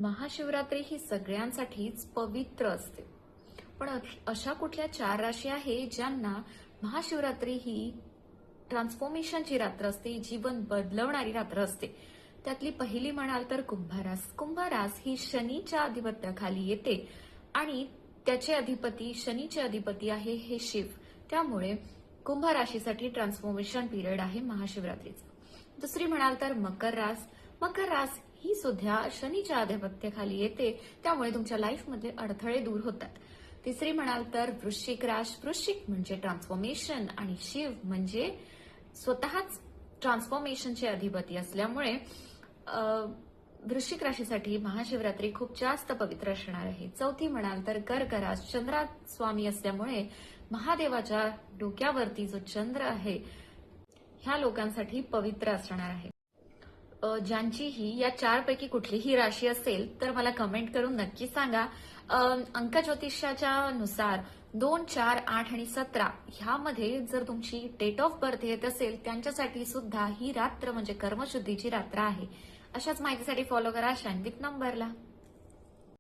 महाशिवरात्री ही सगळ्यांसाठीच पवित्र असते. पण अशा कुठल्या 4 राशी आहे ज्यांना महाशिवरात्री ही ट्रान्सफॉर्मेशनची रात्र असते, जीवन बदलवणारी रात्र असते. त्यातली पहिली म्हणाल तर कुंभरास. कुंभरास ही शनीच्या अधिपत्याखाली येते आणि त्याचे अधिपती, शनीचे अधिपती आहे हे शिव. त्यामुळे कुंभ राशीसाठी ट्रान्सफॉर्मेशन पिरियड आहे महाशिवरात्रीचा. दुसरी म्हणाल तर मकर रास. मकर रास ही सुद्धा शनीच्या आधिपत्याखाली येते, त्यामुळे तुमच्या लाईफमधले अडथळे दूर होतात. तिसरी म्हणाल तर वृश्चिक रास. वृश्चिक म्हणजे ट्रान्सफॉर्मेशन आणि शिव म्हणजे स्वतःच ट्रान्सफॉर्मेशनचे अधिपती असल्यामुळे वृश्चिक राशीसाठी महाशिवरात्री खूप जास्त पवित्र असणार आहे. चौथी म्हणाल तर कर्क रास. चंद्रा स्वामी असल्यामुळे महादेवाच्या डोक्यावरती जो चंद्र आहे ह्या लोकांसाठी पवित्र असणार आहे. ज्यांचीही या 4 पैकी कुठलीही राशी असेल तर मला कमेंट करून नक्की सांगा. अंक ज्योतिषाच्या नुसार 2, 4, 8 आणि 17 ह्यामध्ये जर तुमची डेट ऑफ बर्थ येत असेल त्यांच्यासाठी सुद्धा ही रात्र म्हणजे कर्मशुद्धीची रात्र आहे. अशाच माहितीसाठी फॉलो करा शाईन विथ नंबरला.